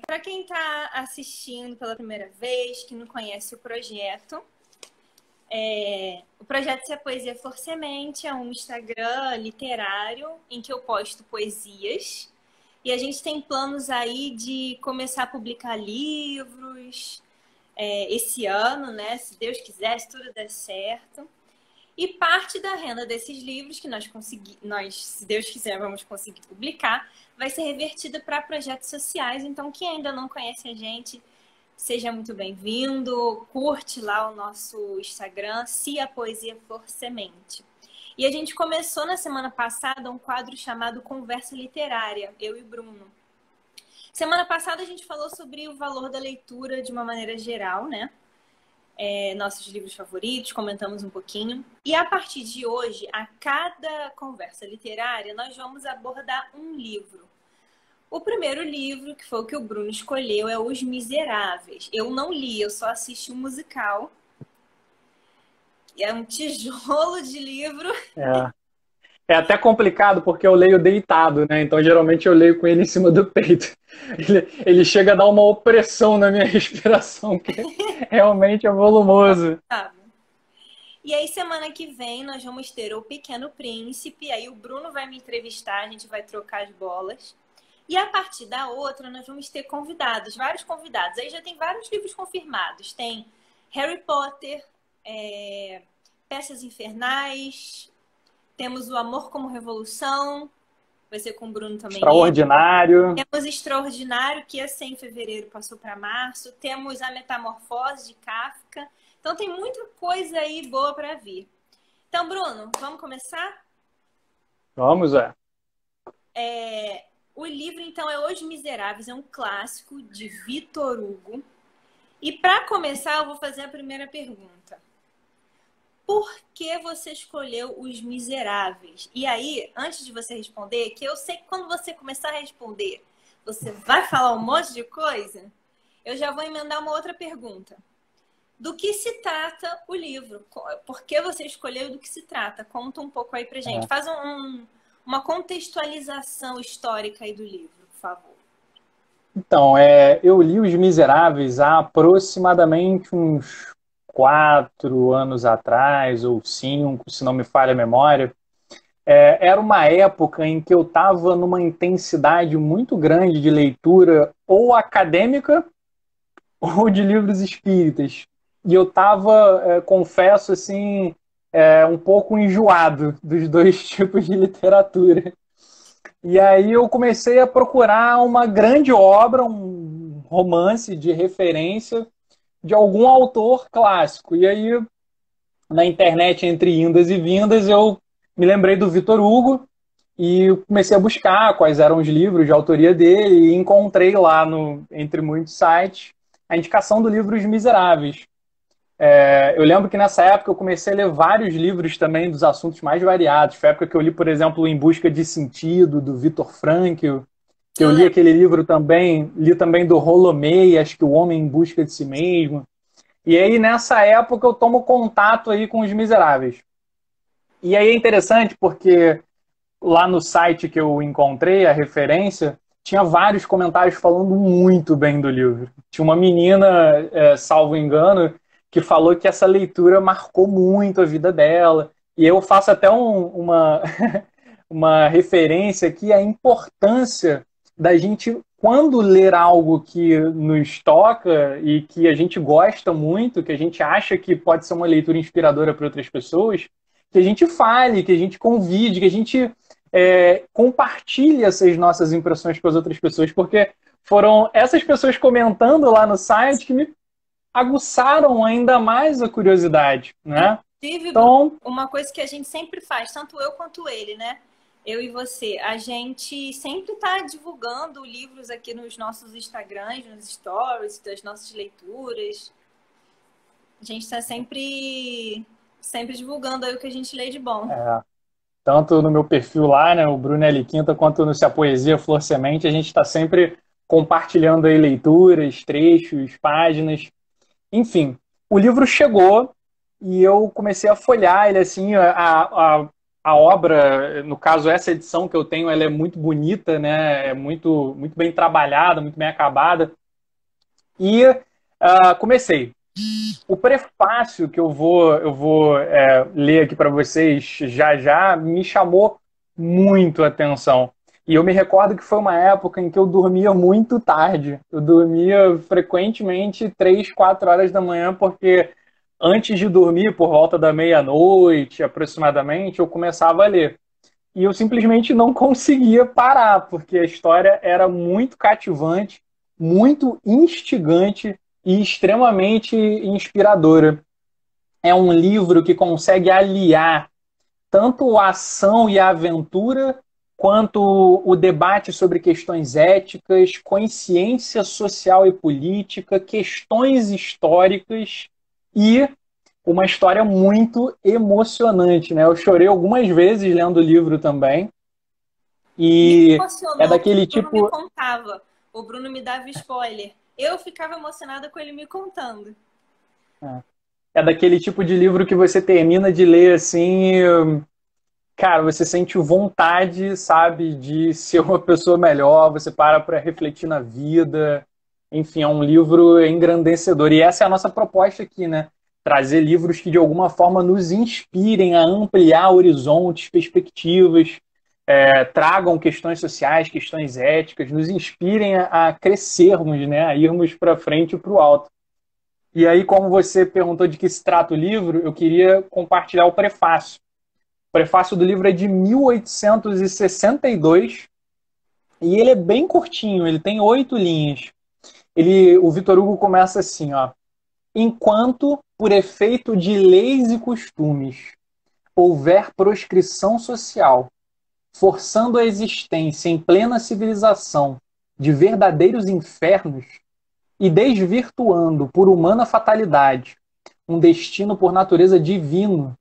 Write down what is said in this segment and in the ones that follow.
Para quem está assistindo pela primeira vez, que não conhece o projeto Se a Poesia For Semente é um Instagram literário em que eu posto poesias. E a gente tem planos aí de começar a publicar livros esse ano, né? Se Deus quiser, se tudo der certo. E parte da renda desses livros que nós, se Deus quiser, vamos conseguir publicar, vai ser revertida para projetos sociais. Então, quem ainda não conhece a gente, seja muito bem-vindo. Curte lá o nosso Instagram, Se a Poesia For Semente. E a gente começou na semana passada um quadro chamado Conversa Literária, eu e o Bruno. Semana passada a gente falou sobre o valor da leitura de uma maneira geral, né? Nossos livros favoritos, comentamos um pouquinho. E a partir de hoje, a cada conversa literária, nós vamos abordar um livro. O primeiro livro, que foi o que o Bruno escolheu, é Os Miseráveis. Eu não li, eu só assisti o musical. É um tijolo de livro. É até complicado porque eu leio deitado, né? Então geralmente eu leio com ele em cima do peito. Ele chega a dar uma opressão na minha respiração, que realmente é volumoso. E aí, semana que vem, nós vamos ter O Pequeno Príncipe. Aí o Bruno vai me entrevistar, a gente vai trocar as bolas. E a partir da outra, nós vamos ter convidados, vários convidados. Aí já tem vários livros confirmados. Tem Harry Potter, Peças Infernais, temos O Amor como Revolução, vai ser com o Bruno também. Extraordinário. Temos Extraordinário, que ia ser em fevereiro, passou para março. Temos A Metamorfose, de Kafka. Então tem muita coisa aí boa para vir. Então, Bruno, vamos começar? Vamos, O livro, então, é Os Miseráveis, é um clássico de Victor Hugo. E para começar, eu vou fazer a primeira pergunta. Por que você escolheu Os Miseráveis? E aí, antes de você responder, que eu sei que quando você começar a responder, você vai falar um monte de coisa, eu já vou emendar uma outra pergunta. Do que se trata o livro? Por que você escolheu e do que se trata? Conta um pouco aí pra gente. Faz uma contextualização histórica aí do livro, por favor. Então, eu li Os Miseráveis há aproximadamente uns 4 anos atrás, ou 5, se não me falha a memória. Era uma época em que eu estava numa intensidade muito grande de leitura, ou acadêmica, ou de livros espíritas. E eu estava, confesso assim, um pouco enjoado dos dois tipos de literatura. E aí eu comecei a procurar uma grande obra, um romance de referência de algum autor clássico. E aí, na internet, entre indas e vindas, eu me lembrei do Victor Hugo e comecei a buscar quais eram os livros de autoria dele e encontrei lá, entre muitos sites, a indicação do livro Os Miseráveis. Eu lembro que nessa época eu comecei a ler vários livros também dos assuntos mais variados. Foi a época que eu li, por exemplo, Em Busca de Sentido, do Viktor Frankl, que eu li aquele livro também, li também do Rolomei, acho que O Homem em Busca de Si Mesmo. E aí, nessa época, eu tomo contato aí com Os Miseráveis. E aí é interessante porque lá no site que eu encontrei, a referência, tinha vários comentários falando muito bem do livro. Tinha uma menina, salvo engano, que falou que essa leitura marcou muito a vida dela. E eu faço até uma referência aqui à importância da gente, quando ler algo que nos toca e que a gente gosta muito, que a gente acha que pode ser uma leitura inspiradora para outras pessoas, que a gente fale, que a gente convide, que a gente compartilhe essas nossas impressões com as outras pessoas, porque foram essas pessoas comentando lá no site que me aguçaram ainda mais a curiosidade, né? Então, uma coisa que a gente sempre faz, tanto eu quanto ele, né? Eu e você, a gente sempre está divulgando livros aqui nos nossos Instagrams, nos stories, das nossas leituras. A gente está sempre divulgando aí o que a gente lê de bom. Tanto no meu perfil lá, né, o Bruno L. Quinta, quanto no Se a Poesia For Semente, a gente está sempre compartilhando aí leituras, trechos, páginas. Enfim, o livro chegou e eu comecei a folhear ele assim, a a obra, no caso, essa edição que eu tenho, ela é muito bonita, né? É muito, muito bem trabalhada, muito bem acabada. E comecei. O prefácio que eu vou ler aqui para vocês já já me chamou muito a atenção. E eu me recordo que foi uma época em que eu dormia muito tarde. Eu dormia frequentemente 3, 4 horas da manhã, porque antes de dormir, por volta da meia-noite aproximadamente, eu começava a ler. E eu simplesmente não conseguia parar, porque a história era muito cativante, muito instigante e extremamente inspiradora. É um livro que consegue aliar tanto a ação e a aventura, quanto o debate sobre questões éticas, consciência social e política, questões históricas e uma história muito emocionante, né? Eu chorei algumas vezes lendo o livro também. Me E é emocionou que daquele o Bruno me tipo. contava. O Bruno me dava spoiler. Eu ficava emocionada com ele me contando. É daquele tipo de livro que você termina de ler assim, e, cara, você sente vontade, sabe, de ser uma pessoa melhor, você para refletir na vida. Enfim, é um livro engrandecedor. E essa é a nossa proposta aqui, né? Trazer livros que de alguma forma nos inspirem a ampliar horizontes, perspectivas, tragam questões sociais, questões éticas, nos inspirem a crescermos, né? A irmos para frente e para o alto. E aí, como você perguntou de que se trata o livro, eu queria compartilhar o prefácio. O prefácio do livro é de 1862 e ele é bem curtinho, ele tem 8 linhas. O Vitor Hugo começa assim, ó. Enquanto, por efeito de leis e costumes, houver proscrição social, forçando a existência em plena civilização de verdadeiros infernos e desvirtuando por humana fatalidade um destino por natureza divino,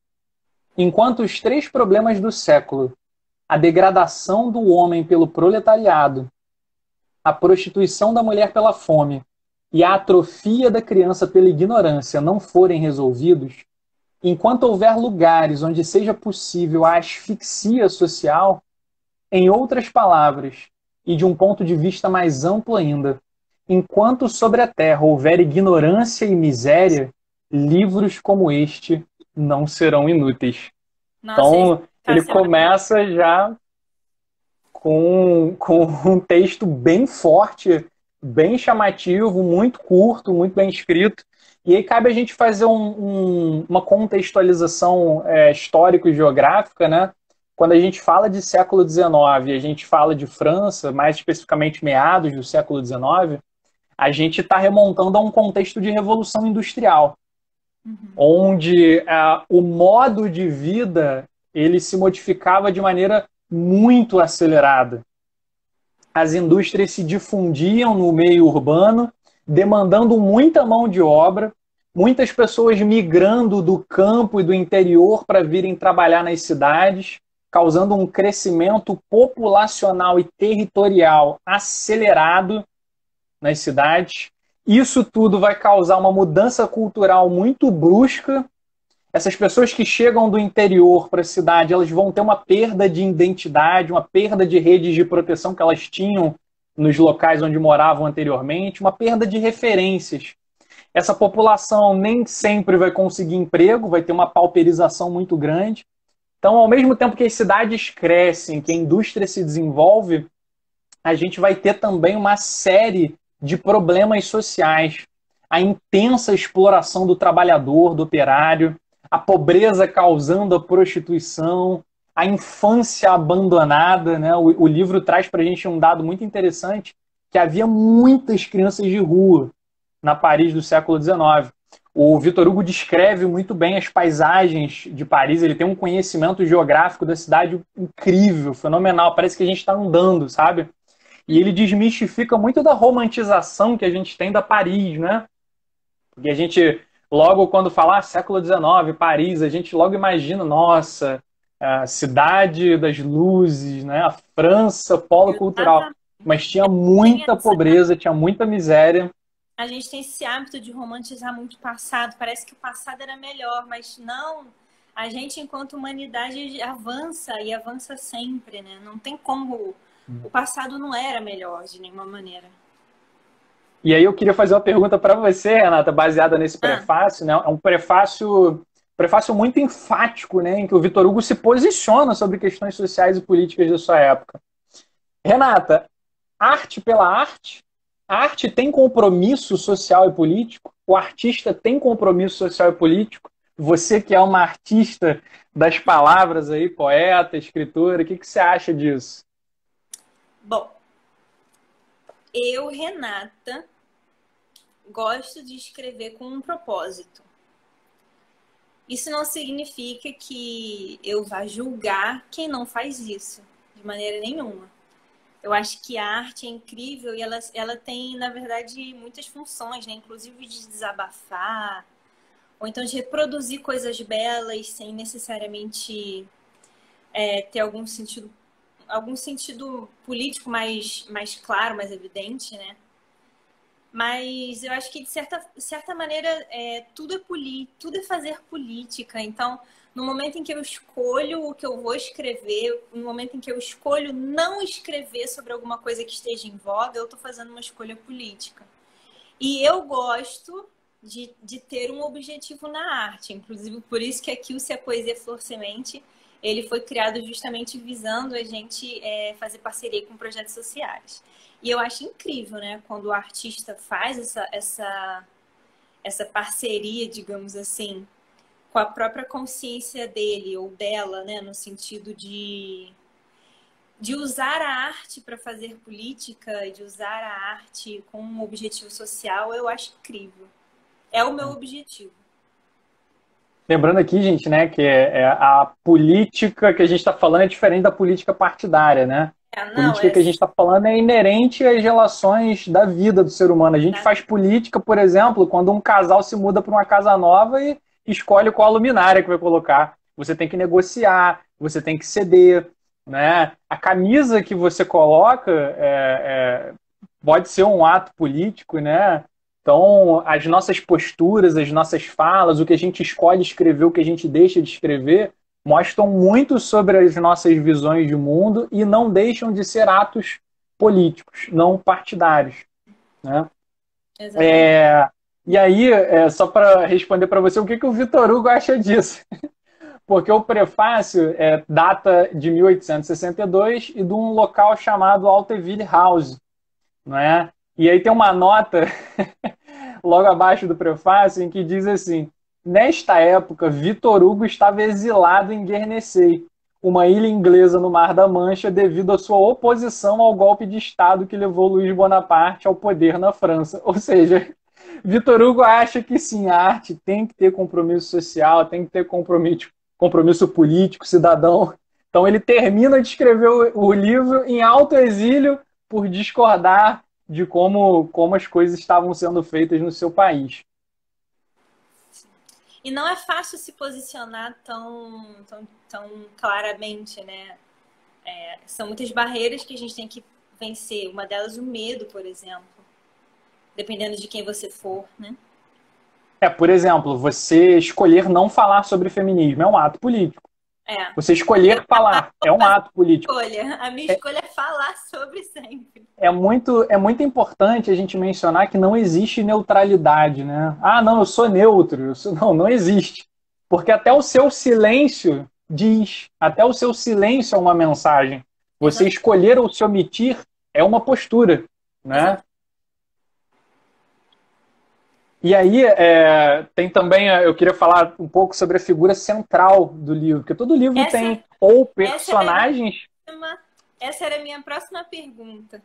enquanto os 3 problemas do século, a degradação do homem pelo proletariado, a prostituição da mulher pela fome e a atrofia da criança pela ignorância não forem resolvidos, enquanto houver lugares onde seja possível a asfixia social, em outras palavras, e de um ponto de vista mais amplo ainda, enquanto sobre a terra houver ignorância e miséria, livros como este não serão inúteis. Nossa, Então, ele esse é maravilhoso. começa já com um texto bem forte, bem chamativo, muito curto, muito bem escrito. E aí cabe a gente fazer uma contextualização histórico e geográfica, né? Quando a gente fala de século XIX, a gente fala de França, mais especificamente meados do século XIX, a gente está remontando a um contexto de revolução industrial, Uhum. onde o modo de vida ele se modificava de maneira muito acelerada. As indústrias se difundiam no meio urbano, demandando muita mão de obra, muitas pessoas migrando do campo e do interior para virem trabalhar nas cidades, causando um crescimento populacional e territorial acelerado nas cidades. Isso tudo vai causar uma mudança cultural muito brusca. Essas pessoas que chegam do interior para a cidade, elas vão ter uma perda de identidade, uma perda de redes de proteção que elas tinham nos locais onde moravam anteriormente, uma perda de referências. Essa população nem sempre vai conseguir emprego, vai ter uma pauperização muito grande. Então, ao mesmo tempo que as cidades crescem, que a indústria se desenvolve, a gente vai ter também uma série de problemas sociais. A intensa exploração do trabalhador, do operário, a pobreza causando a prostituição, a infância abandonada, né? O livro traz para a gente um dado muito interessante, que havia muitas crianças de rua na Paris do século XIX. O Vitor Hugo descreve muito bem as paisagens de Paris, ele tem um conhecimento geográfico da cidade incrível, fenomenal, parece que a gente está andando, sabe? E ele desmistifica muito da romantização que a gente tem da Paris, né? Porque a gente, logo quando fala século XIX, Paris, a gente logo imagina, nossa, a cidade das luzes, né? A França, polo cultural. Exatamente. Mas tinha Tem muita essa- pobreza, tinha muita miséria. A gente tem esse hábito de romantizar muito o passado. Parece que o passado era melhor, mas não. a gente, enquanto humanidade, avança e avança sempre, né? Não tem como... O passado não era melhor de nenhuma maneira. E aí eu queria fazer uma pergunta para você, Renata, baseada nesse Ah, prefácio, né? É um prefácio muito enfático, né, em que o Vitor Hugo se posiciona sobre questões sociais e políticas da sua época. Renata, arte pela arte? A arte tem compromisso social e político? O artista tem compromisso social e político? Você que é uma artista das palavras aí, poeta, escritora, o que você acha disso? bom, eu, Renata, gosto de escrever com um propósito. Isso não significa que eu vá julgar quem não faz isso, de maneira nenhuma. Eu acho que a arte é incrível e ela tem, na verdade, muitas funções, né? Inclusive de desabafar, ou então de reproduzir coisas belas sem necessariamente ter algum sentido político mais claro, mais evidente, né? Mas eu acho que, de certa maneira, tudo é fazer política. Então, no momento em que eu escolho o que eu vou escrever, no momento em que eu escolho não escrever sobre alguma coisa que esteja em voga, eu estou fazendo uma escolha política. E eu gosto de ter um objetivo na arte. Inclusive, por isso que aqui o Se a Poesia Flor Semente, ele foi criado justamente visando a gente fazer parceria com projetos sociais. E eu acho incrível, né? Quando o artista faz essa parceria, digamos assim, com a própria consciência dele ou dela, né? No sentido de usar a arte para fazer política, de usar a arte com um objetivo social, eu acho incrível. É o meu objetivo. Lembrando aqui, gente, né, que a política que a gente está falando é diferente da política partidária, né? A Não, política que a gente está falando é inerente às relações da vida do ser humano. A gente faz política, por exemplo, quando um casal se muda para uma casa nova e escolhe qual luminária que vai colocar. Você tem que negociar, você tem que ceder, né? A camisa que você coloca pode ser um ato político, né? Então, as nossas posturas, as nossas falas, o que a gente escolhe escrever, o que a gente deixa de escrever, mostram muito sobre as nossas visões de mundo e não deixam de ser atos políticos, não partidários, né? exatamente. E aí, só para responder para você, o que o Vitor Hugo acha disso? Porque o prefácio data de 1862 e de um local chamado Alteville House, não é? E aí tem uma nota logo abaixo do prefácio em que diz assim: nesta época, Vitor Hugo estava exilado em Guernesey, uma ilha inglesa no Mar da Mancha, devido à sua oposição ao golpe de Estado que levou Luís Bonaparte ao poder na França. Ou seja, Vitor Hugo acha que sim, a arte tem que ter compromisso social, tem que ter compromisso político, cidadão. Então ele termina de escrever o livro em alto exílio por discordar de como as coisas estavam sendo feitas no seu país. E não é fácil se posicionar tão claramente, né? São muitas barreiras que a gente tem que vencer. Uma delas, o medo, por exemplo. Dependendo de quem você for, né? Por exemplo, você escolher não falar sobre feminismo é um ato político. Você escolher falar é um ato político. A minha escolha é falar sobre sempre. É muito importante a gente mencionar que não existe neutralidade, né? Ah, não, eu sou neutro. Não existe. Porque até o seu silêncio diz, até o seu silêncio é uma mensagem. Você Exato. escolher ou se omitir é uma postura, né? Exato. E aí, tem também, eu queria falar um pouco sobre a figura central do livro, porque todo livro Essa, tem ou essa era a minha personagens. essa era a minha próxima pergunta.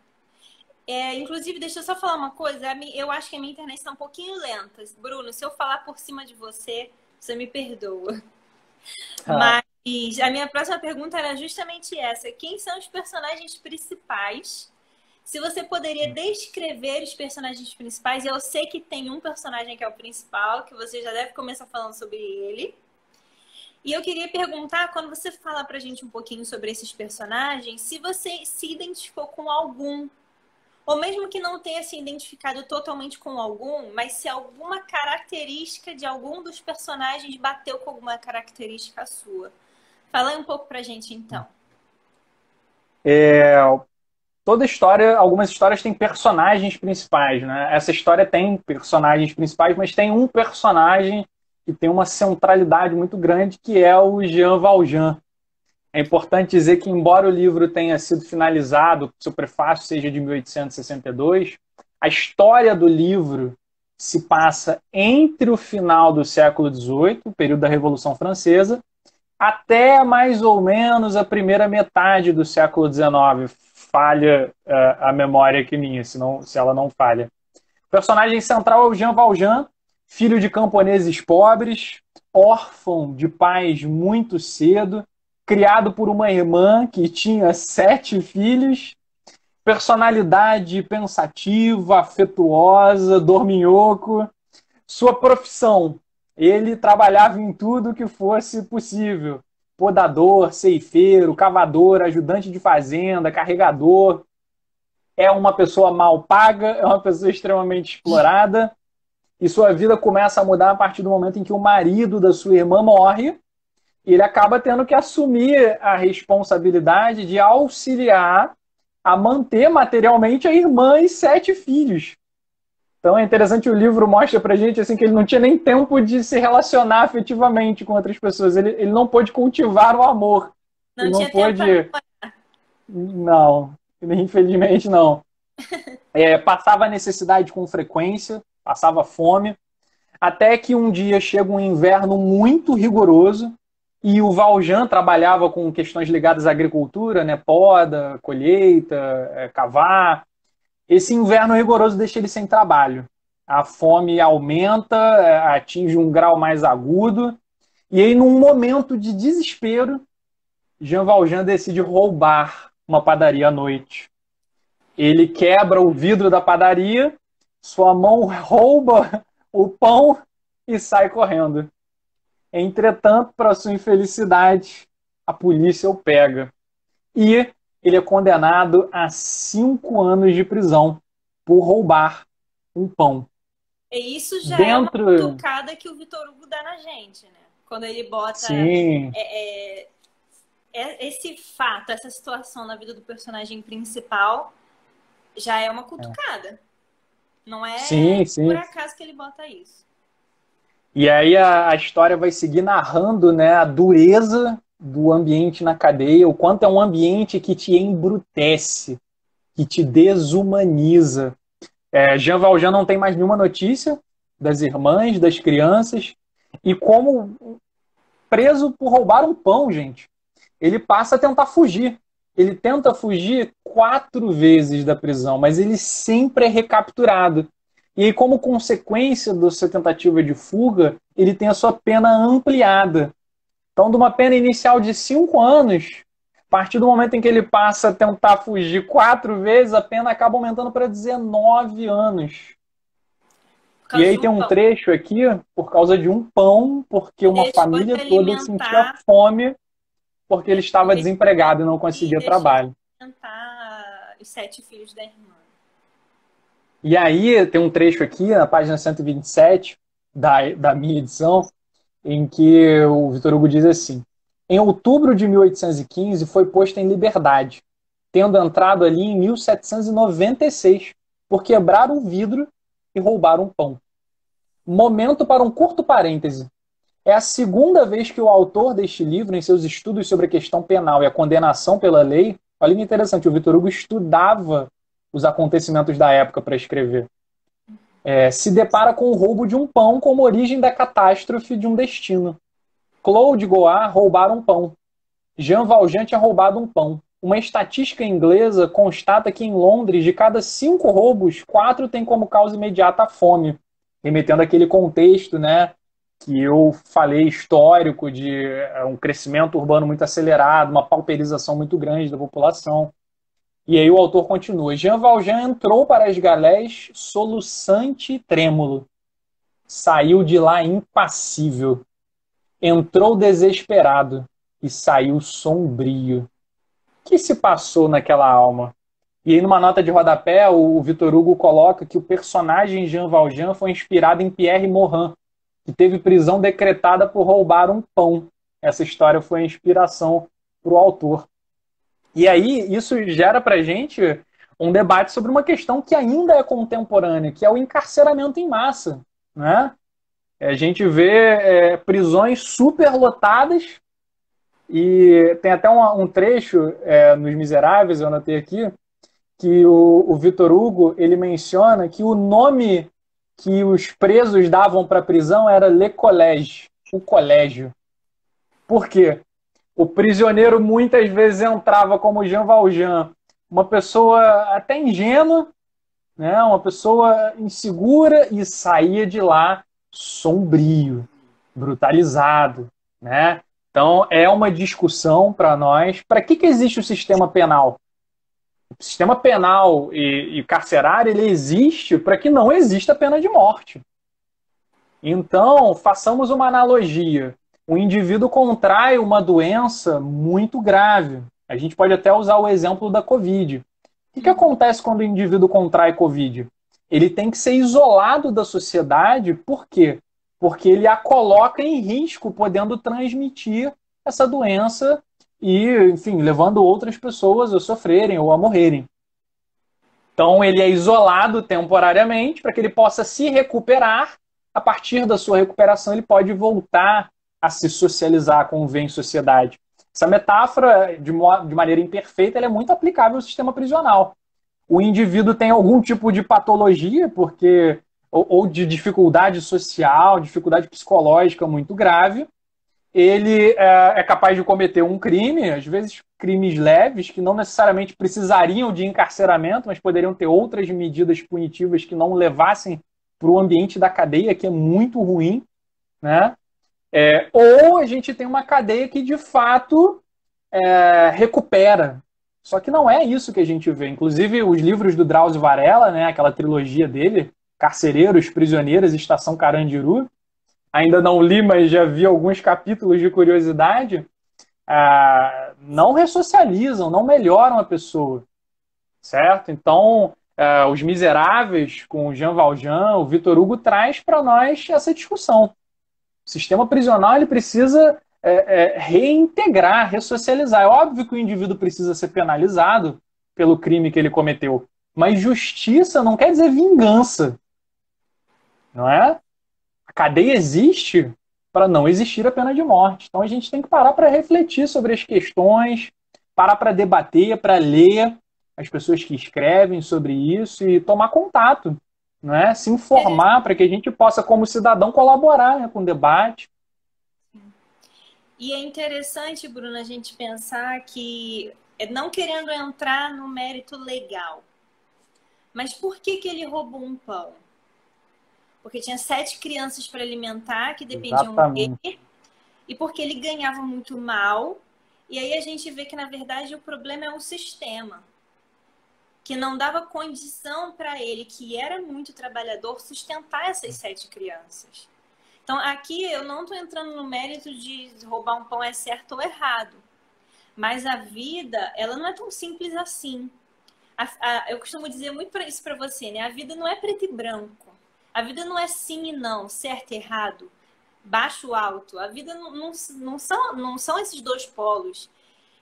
Inclusive, deixa eu só falar uma coisa. Eu acho que a minha internet está um pouquinho lenta. Bruno, se eu falar por cima de você, você me perdoa. Ah, Mas a minha próxima pergunta era justamente essa. Quem são os personagens principais? Se você poderia descrever os personagens principais, eu sei que tem um personagem que é o principal, que você já deve começar falando sobre ele. E eu queria perguntar, quando você fala pra gente um pouquinho sobre esses personagens, se você se identificou com algum Ou mesmo que não tenha se identificado totalmente com algum, mas se alguma característica de algum dos personagens bateu com alguma característica sua. Fala aí um pouco pra gente, então. Toda história, algumas histórias têm personagens principais, né? Essa história tem personagens principais, mas tem um personagem que tem uma centralidade muito grande, que é o Jean Valjean. É importante dizer que, embora o livro tenha sido finalizado, seu prefácio seja de 1862, a história do livro se passa entre o final do século XVIII, o período da Revolução Francesa, até mais ou menos a primeira metade do século XIX. Falha a memória aqui minha, se ela não falha. O personagem central é o Jean Valjean, filho de camponeses pobres, órfão de pais muito cedo, criado por uma irmã que tinha 7 filhos, personalidade pensativa, afetuosa, dorminhoco. Sua profissão, ele trabalhava em tudo que fosse possível. Podador, ceifeiro, cavador, ajudante de fazenda, carregador. É uma pessoa mal paga, é uma pessoa extremamente explorada. E sua vida começa a mudar a partir do momento em que o marido da sua irmã morre. E ele acaba tendo que assumir a responsabilidade de auxiliar a manter materialmente a irmã e 7 filhos. Então é interessante, o livro mostra pra gente assim, que ele não tinha nem tempo de se relacionar afetivamente com outras pessoas. Ele não pôde cultivar o amor. Não Ele não tinha tempo pôde. pra... Não, infelizmente não. Passava necessidade com frequência, passava fome, até que um dia chega um inverno muito rigoroso e o Valjean trabalhava com questões ligadas à agricultura, né? Poda, colheita, cavar. Esse inverno rigoroso deixa ele sem trabalho. A fome aumenta, atinge um grau mais agudo, e aí, num momento de desespero, Jean Valjean decide roubar uma padaria à noite. Ele quebra o vidro da padaria, sua mão rouba o pão e sai correndo. Entretanto, para sua infelicidade, a polícia o pega. E ele é condenado a 5 anos de prisão por roubar um pão. E isso já é uma Dentro... cutucada que o Vitor Hugo dá na gente, né? Quando ele bota Sim. Esse fato, essa situação na vida do personagem principal, já é uma cutucada. Não é Sim, sim. por acaso que ele bota isso. E aí a história vai seguir narrando, né, a dureza do ambiente na cadeia, o quanto é um ambiente que te embrutece, que te desumaniza. Jean Valjean não tem mais nenhuma notícia das irmãs, das crianças, e como preso por roubar um pão, gente, ele passa a tentar fugir. Ele tenta fugir 4 vezes da prisão, mas ele sempre é recapturado. E aí, como consequência da sua tentativa de fuga, ele tem a sua pena ampliada. Então, de uma pena inicial de 5 anos, a partir do momento em que ele passa a tentar fugir 4 vezes, a pena acaba aumentando para 19 anos. E aí tem um trecho aqui, por causa de um pão, porque uma família toda sentia fome, porque ele estava desempregado e não conseguia trabalho. Alimentar os 7 filhos da irmã. E aí tem um trecho aqui, na página 127 da minha edição, em que o Vitor Hugo diz assim: em outubro de 1815 foi posto em liberdade, tendo entrado ali em 1796, por quebrar um vidro e roubar um pão. Momento para um curto parêntese. É a segunda vez que o autor deste livro, em seus estudos sobre a questão penal e a condenação pela lei, olha que interessante, o Vitor Hugo estudava os acontecimentos da época para escrever. Se depara com o roubo de um pão como origem da catástrofe de um destino. Claude Goard roubara um pão. Jean Valjean tinha roubado um pão. Uma estatística inglesa constata que em Londres, de cada 5 roubos, 4 têm como causa imediata a fome. Remetendo àquele contexto, né, que eu falei, histórico, de um crescimento urbano muito acelerado, uma pauperização muito grande da população. E aí o autor continua: Jean Valjean entrou para as galés soluçante e trêmulo. Saiu de lá impassível. Entrou desesperado e saiu sombrio. O que se passou naquela alma? E aí, numa nota de rodapé, o Vitor Hugo coloca que o personagem Jean Valjean foi inspirado em Pierre Morin, que teve prisão decretada por roubar um pão. Essa história foi a inspiração para o autor. E aí, isso gera para a gente um debate sobre uma questão que ainda é contemporânea, que é o encarceramento em massa. Né? A gente vê prisões superlotadas, e tem até um trecho nos Miseráveis, eu anotei aqui, que o Vitor Hugo ele menciona que o nome que os presos davam para a prisão era Le Collège, o colégio. Por quê? O prisioneiro muitas vezes entrava como Jean Valjean, uma pessoa até ingênua, né? Uma pessoa insegura, e saía de lá sombrio, brutalizado. Né? Então, é uma discussão para nós. Para que existe o sistema penal? O sistema penal e carcerário ele existe para que não exista a pena de morte. Então, façamos uma analogia. O indivíduo contrai uma doença muito grave. A gente pode até usar o exemplo da Covid. O que acontece quando o indivíduo contrai Covid? Ele tem que ser isolado da sociedade. Por quê? Porque ele a coloca em risco, podendo transmitir essa doença e, enfim, levando outras pessoas a sofrerem ou a morrerem. Então, ele é isolado temporariamente para que ele possa se recuperar. A partir da sua recuperação, ele pode voltar a se socializar, conviver em sociedade. Essa metáfora, de maneira imperfeita, ela é muito aplicável ao sistema prisional. O indivíduo tem algum tipo de patologia, porque ou de dificuldade social, dificuldade psicológica muito grave, ele é capaz de cometer um crime, às vezes crimes leves, que não necessariamente precisariam de encarceramento, mas poderiam ter outras medidas punitivas que não levassem para o ambiente da cadeia, que é muito ruim, né? Ou a gente tem uma cadeia que, de fato, recupera. Só que não é isso que a gente vê. Inclusive, os livros do Drauzio Varela, né, aquela trilogia dele, Carcereiros, Prisioneiras, Estação Carandiru, ainda não li, mas já vi alguns capítulos de curiosidade, não ressocializam, não melhoram a pessoa, certo? Então, Os Miseráveis, com o Jean Valjean, o Vitor Hugo, traz para nós essa discussão. O sistema prisional ele precisa reintegrar, ressocializar. É óbvio que o indivíduo precisa ser penalizado pelo crime que ele cometeu, mas justiça não quer dizer vingança, não é? A cadeia existe para não existir a pena de morte. Então a gente tem que parar para refletir sobre as questões, parar para debater, para ler as pessoas que escrevem sobre isso e tomar contato, né? Se informar para que a gente possa, como cidadão, colaborar, né, com o debate. E é interessante, Bruno, a gente pensar que, não querendo entrar no mérito legal, mas por que ele roubou um pão? Porque tinha 7 crianças para alimentar que dependiam dele, e porque ele ganhava muito mal. E aí a gente vê que, na verdade, o problema é o sistema, que não dava condição para ele, que era muito trabalhador, sustentar essas 7 crianças. Então, aqui eu não estou entrando no mérito de roubar um pão é certo ou errado. Mas a vida, ela não é tão simples assim. Eu costumo dizer muito isso para você, né? A vida não é preto e branco. A vida não é sim e não, certo e errado, baixo e alto. A vida não são esses dois polos.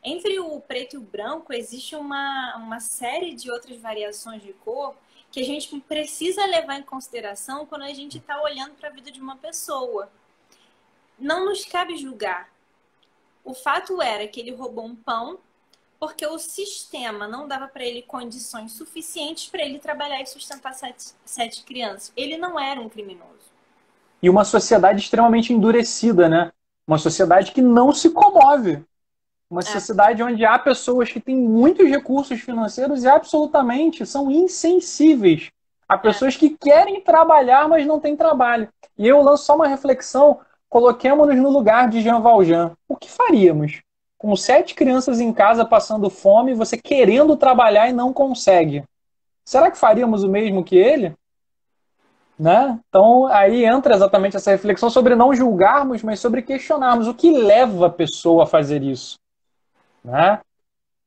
Entre o preto e o branco, existe uma série de outras variações de cor que a gente precisa levar em consideração quando a gente está olhando para a vida de uma pessoa. Não nos cabe julgar. O fato era que ele roubou um pão porque o sistema não dava para ele condições suficientes para ele trabalhar e sustentar 7 crianças. Ele não era um criminoso. E uma sociedade extremamente endurecida, né? Uma sociedade que não se comove. Uma sociedade onde há pessoas que têm muitos recursos financeiros e absolutamente são insensíveis a pessoas que querem trabalhar, mas não têm trabalho. E eu lanço só uma reflexão, coloquemos-nos no lugar de Jean Valjean. O que faríamos? Com 7 crianças em casa passando fome, você querendo trabalhar e não consegue. Será que faríamos o mesmo que ele? Né? Então, aí entra exatamente essa reflexão sobre não julgarmos, mas sobre questionarmos o que leva a pessoa a fazer isso. Né?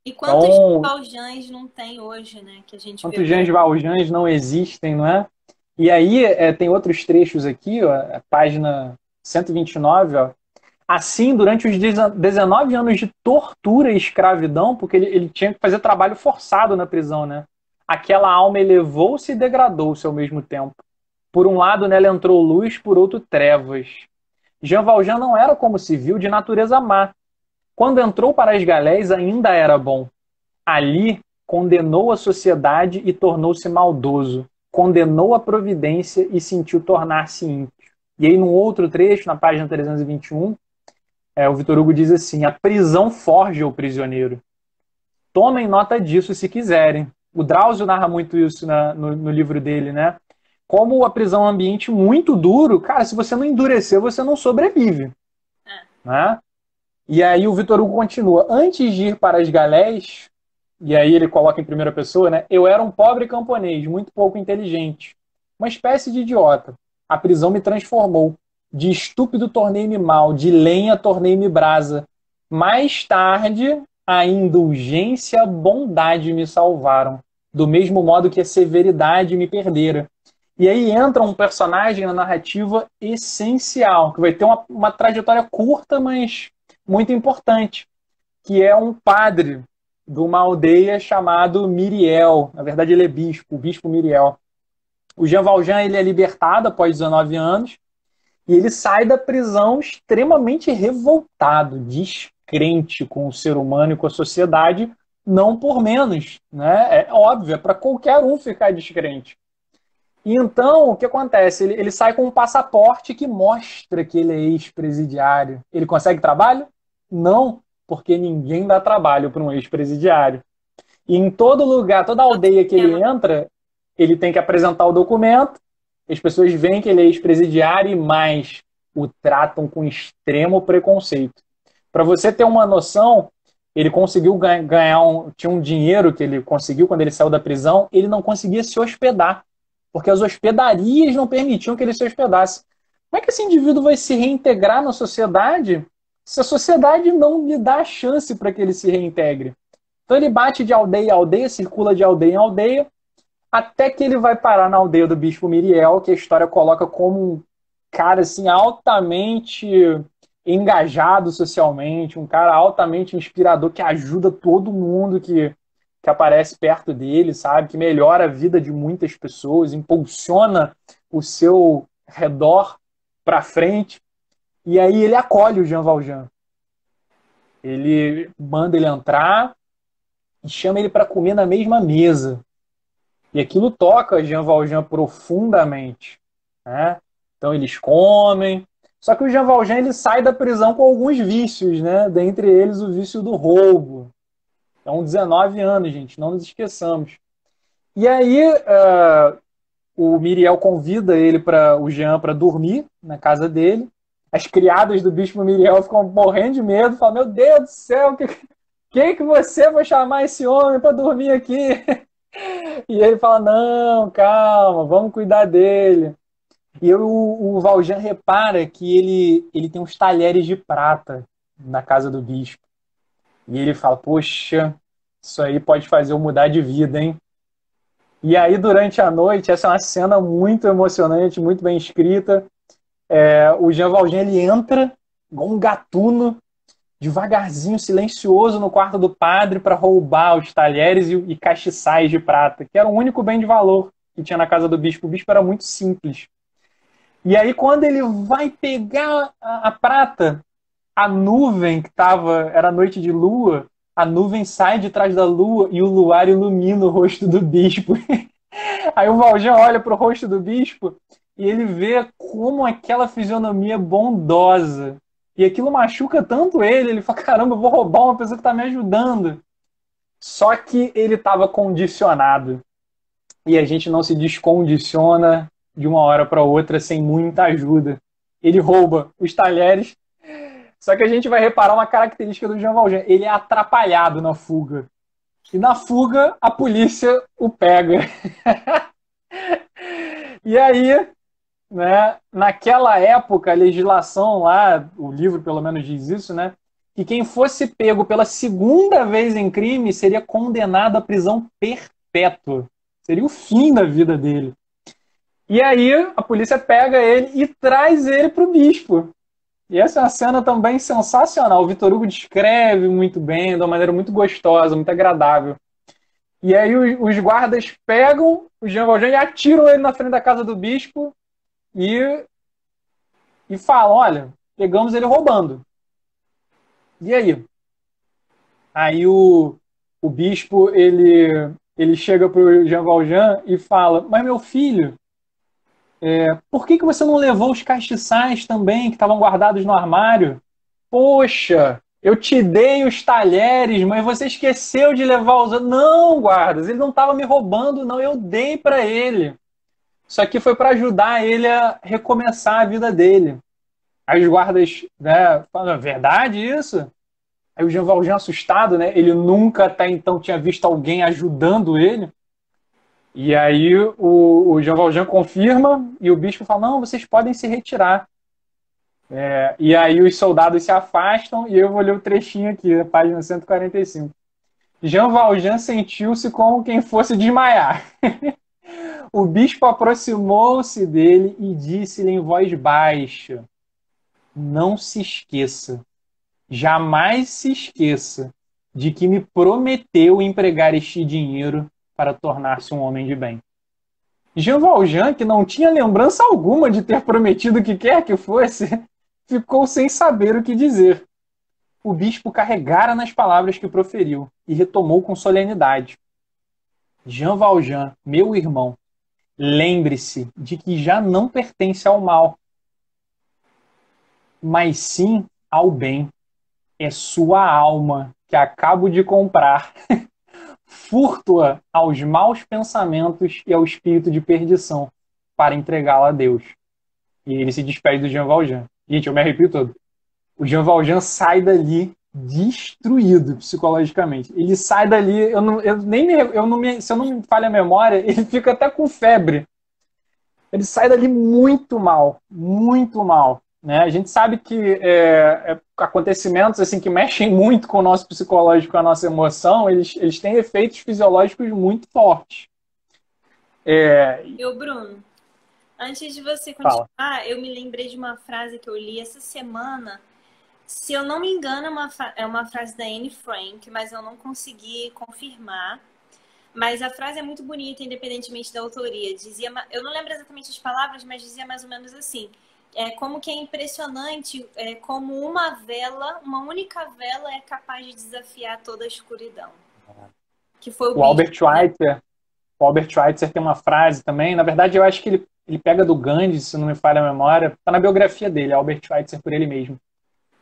E quantos Então, Valjeans não tem hoje, né? Que a gente vê quantos Jean Valjeans não existem, não é? E aí tem outros trechos aqui, ó, a página 129, ó. Assim, durante os 19 anos de tortura e escravidão, porque ele tinha que fazer trabalho forçado na prisão, né? Aquela alma elevou-se e degradou-se ao mesmo tempo. Por um lado, nela entrou luz, por outro, trevas. Jean Valjean não era como se viu de natureza má. Quando entrou para as galés, ainda era bom. Ali, condenou a sociedade e tornou-se maldoso. Condenou a providência e sentiu tornar-se ímpio. E aí, num outro trecho, na página 321, o Vitor Hugo diz assim: a prisão forja o prisioneiro. Tomem nota disso se quiserem. O Drauzio narra muito isso no livro dele, né? Como a prisão é um ambiente muito duro, cara, se você não endurecer, você não sobrevive. Né? E aí o Vitor Hugo continua: antes de ir para as galés, e aí ele coloca em primeira pessoa, né? Eu era um pobre camponês, muito pouco inteligente. Uma espécie de idiota. A prisão me transformou. De estúpido tornei-me mal, de lenha tornei-me brasa. Mais tarde, a indulgência e a bondade me salvaram, do mesmo modo que a severidade me perdera. E aí entra um personagem na narrativa essencial, que vai ter uma trajetória curta, mas muito importante, que é um padre de uma aldeia chamado Miriel. Na verdade, ele é bispo, o bispo Miriel. O Jean Valjean ele é libertado após 19 anos e ele sai da prisão extremamente revoltado, descrente com o ser humano e com a sociedade, não por menos. Né? É óbvio, é para qualquer um ficar descrente. E então, o que acontece? Ele sai com um passaporte que mostra que ele é ex-presidiário. Ele consegue trabalho? Não, porque ninguém dá trabalho para um ex-presidiário. E em todo lugar, toda aldeia que ele entra, ele tem que apresentar o documento, as pessoas veem que ele é ex-presidiário e mais, o tratam com extremo preconceito. Para você ter uma noção, ele conseguiu ganhar tinha um dinheiro que ele conseguiu quando ele saiu da prisão, ele não conseguia se hospedar, porque as hospedarias não permitiam que ele se hospedasse. Como é que esse indivíduo vai se reintegrar na sociedade se a sociedade não lhe dá a chance para que ele se reintegre? Então ele bate de aldeia em aldeia, circula de aldeia em aldeia, até que ele vai parar na aldeia do Bispo Miriel, que a história coloca como um cara assim, altamente engajado socialmente, um cara altamente inspirador, que ajuda todo mundo que aparece perto dele, sabe? Que melhora a vida de muitas pessoas, impulsiona o seu redor para frente. E aí ele acolhe o Jean Valjean. Ele manda ele entrar e chama ele para comer na mesma mesa. E aquilo toca Jean Valjean profundamente. Né? Então eles comem. Só que o Jean Valjean ele sai da prisão com alguns vícios, né? Dentre eles o vício do roubo. Então 19 anos, gente, não nos esqueçamos. E aí o Miriel convida ele o Jean para dormir na casa dele. As criadas do Bispo Miriel ficam morrendo de medo, falam: meu Deus do céu, que você vai chamar esse homem para dormir aqui? E ele fala: não, calma, vamos cuidar dele. E o Valjean repara que ele tem uns talheres de prata na casa do bispo. E ele fala: poxa, isso aí pode fazer eu mudar de vida, hein? E aí, durante a noite, essa é uma cena muito emocionante, muito bem escrita. O Jean Valjean ele entra igual um gatuno, devagarzinho, silencioso, no quarto do padre para roubar os talheres e castiçais de prata, que era o único bem de valor que tinha na casa do bispo. O bispo era muito simples. E aí, quando ele vai pegar a prata, a nuvem que era noite de lua, a nuvem sai de trás da lua e o luar ilumina o rosto do bispo. Aí o Valjean olha para o rosto do bispo e ele vê como aquela fisionomia bondosa. E aquilo machuca tanto ele fala: caramba, eu vou roubar uma pessoa que está me ajudando. Só que ele estava condicionado. E a gente não se descondiciona de uma hora para outra sem muita ajuda. Ele rouba os talheres. Só que a gente vai reparar uma característica do Jean Valjean: ele é atrapalhado na fuga. E na fuga, a polícia o pega. E aí, né, naquela época, a legislação lá, o livro pelo menos diz isso, né, que quem fosse pego pela segunda vez em crime seria condenado à prisão perpétua. Seria o fim da vida dele. E aí a polícia pega ele e traz ele para o bispo. E essa é uma cena também sensacional. O Vitor Hugo descreve muito bem, de uma maneira muito gostosa, muito agradável. E aí os guardas pegam o Jean Valjean e atiram ele na frente da casa do bispo e falam, olha, pegamos ele roubando. E aí? Aí o bispo, ele chega para o Jean Valjean e fala, mas meu filho, por que você não levou os castiçais também, que estavam guardados no armário? Poxa, eu te dei os talheres, mas você esqueceu de levar os outros. Não, guardas, ele não estava me roubando, não, eu dei para ele. Isso aqui foi para ajudar ele a recomeçar a vida dele. Aí os guardas, né, falam, é verdade isso? Aí o Jean Valjean, assustado, né, ele nunca até então tinha visto alguém ajudando ele. E aí o Jean Valjean confirma e o bispo fala, não, vocês podem se retirar. E aí os soldados se afastam e eu vou ler o trechinho aqui, na página 145. Jean Valjean sentiu-se como quem fosse desmaiar. O bispo aproximou-se dele e disse-lhe em voz baixa, não se esqueça, jamais se esqueça de que me prometeu empregar este dinheiro para tornar-se um homem de bem. Jean Valjean, que não tinha lembrança alguma de ter prometido o que quer que fosse, ficou sem saber o que dizer. O bispo carregara nas palavras que proferiu e retomou com solenidade. Jean Valjean, meu irmão, lembre-se de que já não pertence ao mal, mas sim ao bem. É sua alma que acabo de comprar. Furto-a aos maus pensamentos e ao espírito de perdição, para entregá-la a Deus. E ele se despede do Jean Valjean. Gente, eu me arrepio todo. O Jean Valjean sai dali destruído psicologicamente. Ele sai dali, se eu não me falha a memória, ele fica até com febre. Ele sai dali muito mal, muito mal. Né? A gente sabe que acontecimentos assim, que mexem muito com o nosso psicológico, com a nossa emoção, eles têm efeitos fisiológicos muito fortes. Bruno, antes de você continuar, eu me lembrei de uma frase que eu li essa semana. Se eu não me engano, é uma frase da Anne Frank, mas eu não consegui confirmar. Mas a frase é muito bonita, independentemente da autoria. Eu não lembro exatamente as palavras, mas dizia mais ou menos assim. Como que é impressionante como uma única vela é capaz de desafiar toda a escuridão. Que foi o Albert Schweitzer. O Albert Schweitzer tem uma frase também, na verdade eu acho que ele pega do Gandhi, se não me falha a memória, está na biografia dele, Albert Schweitzer por ele mesmo.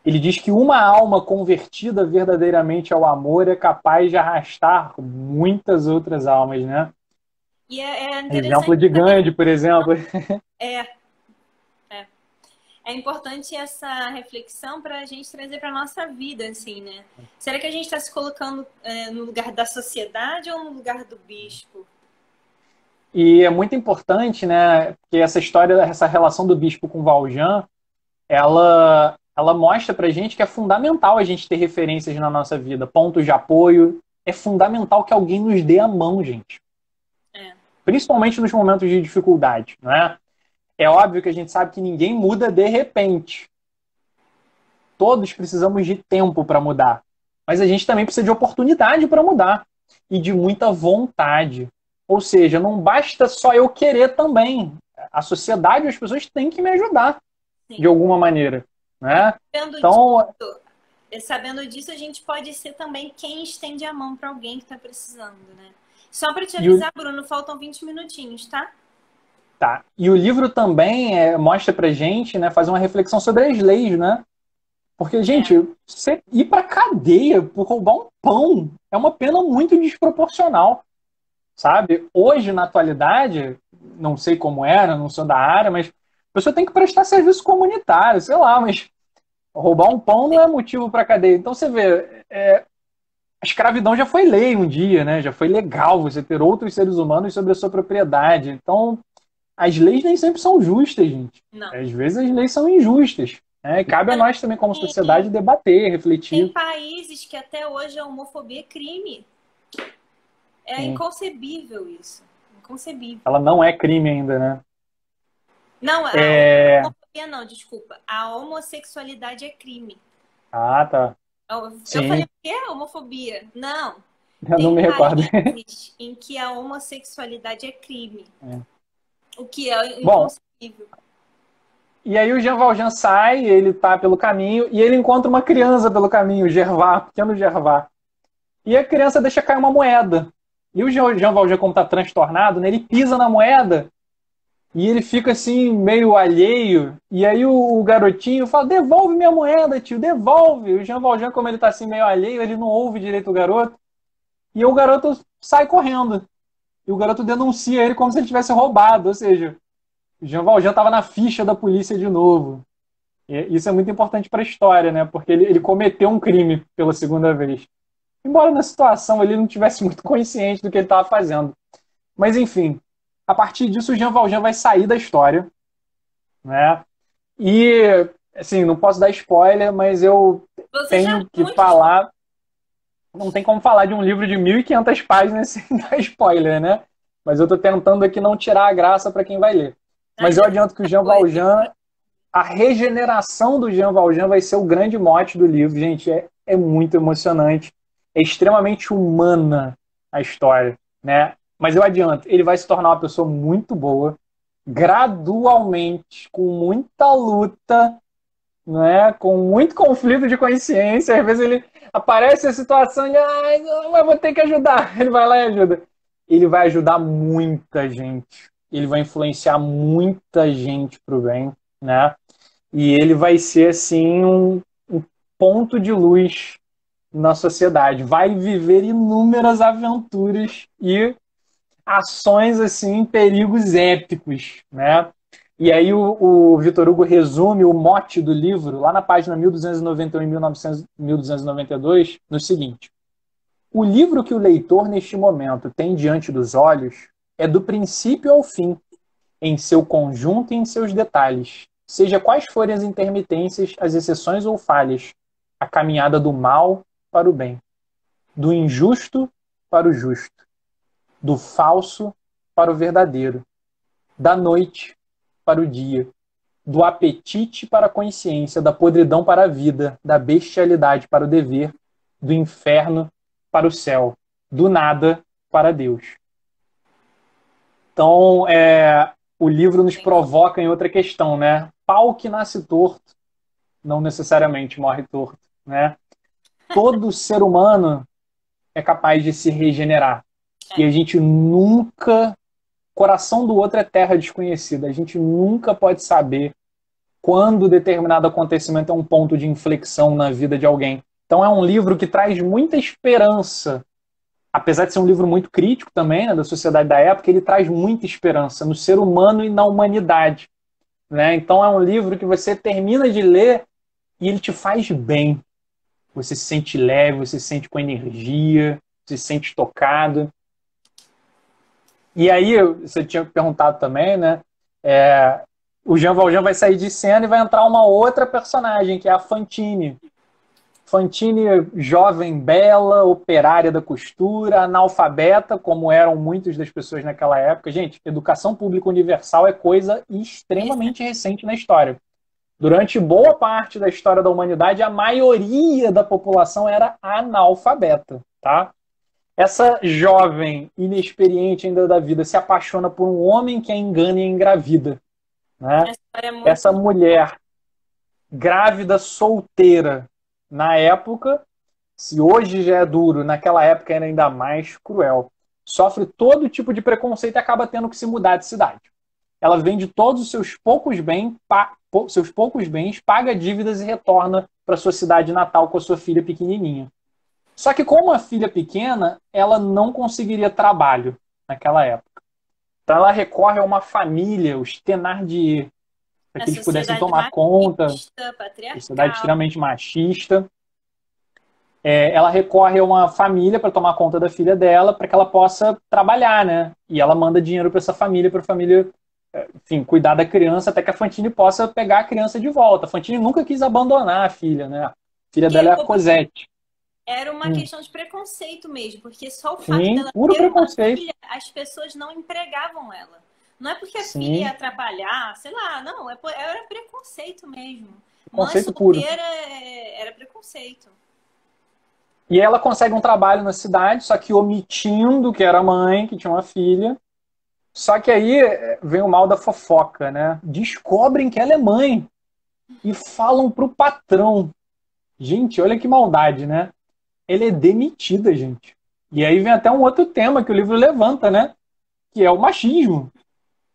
Ele diz que uma alma convertida verdadeiramente ao amor é capaz de arrastar muitas outras almas, né? E é interessante. Exemplo de Gandhi, por exemplo. É importante essa reflexão para a gente trazer para a nossa vida, assim, né? Será que a gente está se colocando no lugar da sociedade ou no lugar do bispo? E é muito importante, né? Porque essa história, essa relação do bispo com Valjean, ela mostra pra gente que é fundamental a gente ter referências na nossa vida, pontos de apoio. É fundamental que alguém nos dê a mão, gente. Principalmente nos momentos de dificuldade, não é? É óbvio que a gente sabe que ninguém muda de repente. Todos precisamos de tempo para mudar. Mas a gente também precisa de oportunidade para mudar. E de muita vontade. Ou seja, não basta só eu querer também. A sociedade e as pessoas têm que me ajudar. Sim. De alguma maneira. Né? Sabendo disso, a gente pode ser também quem estende a mão para alguém que está precisando. Né? Só para te avisar, Bruno, faltam 20 minutinhos, tá? Tá. E o livro também mostra pra gente, né, fazer uma reflexão sobre as leis, né? Porque, gente, você ir pra cadeia por roubar um pão é uma pena muito desproporcional, sabe? Hoje, na atualidade, não sei como era, não sou da área, mas a pessoa tem que prestar serviço comunitário, sei lá, mas roubar um pão não é motivo pra cadeia. Então, você vê, a escravidão já foi lei um dia, né? Já foi legal você ter outros seres humanos sobre a sua propriedade. Então, as leis nem sempre são justas, gente. Não. Às vezes as leis são injustas. E cabe a nós também, como sociedade, debater, Tem refletir. países que até hoje a homofobia é crime. É Sim. inconcebível isso. Inconcebível. Ela não é crime ainda, né? Não, a É... homofobia não, desculpa. A homossexualidade é crime. Ah, tá. Eu falei Sim, o quê? Homofobia? Não. eu não Tem me recordo. países em que a homossexualidade é crime. É. O que é Bom, inconcebível. e aí o Jean Valjean sai, ele tá pelo caminho, e ele encontra uma criança pelo caminho, o Gervás, pequeno Gervás. E a criança deixa cair uma moeda. E o Jean Valjean, como tá transtornado, né, ele pisa na moeda, e ele fica assim, meio alheio, e aí o garotinho fala, devolve minha moeda, tio, devolve. O Jean Valjean, como ele tá assim, meio alheio, ele não ouve direito o garoto, e o garoto sai correndo. E o garoto denuncia ele como se ele tivesse roubado, ou seja, o Jean Valjean estava na ficha da polícia de novo. E isso é muito importante para a história, né? Porque ele cometeu um crime pela segunda vez. Embora na situação ele não tivesse muito consciente do que ele estava fazendo. Mas enfim, a partir disso o Jean Valjean vai sair da história, né? E assim, não posso dar spoiler, mas eu Você já tenho viu que muito. falar, não tem como falar de um livro de 1.500 páginas sem dar spoiler, né? Mas eu estou tentando aqui não tirar a graça para quem vai ler. Mas eu Ainda tem adianto que o Jean coisa. Valjean, a regeneração do Jean Valjean vai ser o grande mote do livro. Gente, é muito emocionante. É extremamente humana a história, né? Mas eu adianto, ele vai se tornar uma pessoa muito boa, gradualmente, com muita luta, né? Com muito conflito de consciência. Às vezes ele aparece a situação de, ai, não, eu vou ter que ajudar. Ele vai lá e ajuda. Ele vai ajudar muita gente. Ele vai influenciar muita gente pro bem, né? E ele vai ser, assim, um ponto de luz na sociedade. Vai viver inúmeras aventuras e ações, assim, perigos épicos, né? E aí o Vitor Hugo resume o mote do livro, lá na página 1291 e 1292, no seguinte: o livro que o leitor, neste momento, tem diante dos olhos é do princípio ao fim, em seu conjunto e em seus detalhes, seja quais forem as intermitências, as exceções ou falhas, a caminhada do mal para o bem, do injusto para o justo, do falso para o verdadeiro, da noite para o dia, do apetite para a consciência, da podridão para a vida, da bestialidade para o dever, do inferno para o céu, do nada para Deus. Então, o livro nos provoca em outra questão, né? Pau que nasce torto, não necessariamente morre torto, né? Todo ser humano é capaz de se regenerar. E a gente nunca... Coração do outro é terra desconhecida. A gente nunca pode saber quando determinado acontecimento é um ponto de inflexão na vida de alguém. Então é um livro que traz muita esperança. Apesar de ser um livro muito crítico também, né, da sociedade da época, ele traz muita esperança no ser humano e na humanidade, né? Então é um livro que você termina de ler e ele te faz bem. Você se sente leve, você se sente com energia, você se sente tocado. E aí, você tinha perguntado também, né? O Jean Valjean vai sair de cena e vai entrar uma outra personagem, que é a Fantine. Fantine, jovem, bela, operária da costura, analfabeta, como eram muitas das pessoas naquela época. Gente, educação pública universal é coisa extremamente recente na história. Durante boa parte da história da humanidade, a maioria da população era analfabeta, tá? Essa jovem, inexperiente ainda da vida, se apaixona por um homem que a engana e a engravida, né? Essa mulher grávida, solteira, na época, se hoje já é duro, naquela época era ainda mais cruel. Sofre todo tipo de preconceito e acaba tendo que se mudar de cidade. Ela vende todos os seus poucos bens, paga dívidas e retorna para sua cidade natal com a sua filha pequenininha. Só que como a filha pequena, ela não conseguiria trabalho naquela época. Então ela recorre a uma família, os Thénardier, para que eles pudessem tomar conta. Sociedade extremamente machista. Ela recorre a uma família para tomar conta da filha dela, para que ela possa trabalhar, né? E ela manda dinheiro para essa família, para a família enfim, cuidar da criança até que a Fantine possa pegar a criança de volta. A Fantine nunca quis abandonar a filha, né? A filha dela é a Cosette. Era uma questão de preconceito mesmo, porque só o fato Sim, dela puro ter uma preconceito. filha, as pessoas não empregavam ela. Não é porque a filha Sim, ia atrapalhar, sei lá, não, era preconceito mesmo. Mãe preconceito puro. solteira era preconceito. E ela consegue um trabalho na cidade, só que omitindo que era mãe, que tinha uma filha. Só que aí vem o mal da fofoca, né? Descobrem que ela é mãe e falam pro patrão. Gente, olha que maldade, né? Ela é demitida, gente. E aí vem até um outro tema que o livro levanta, né? Que é o machismo.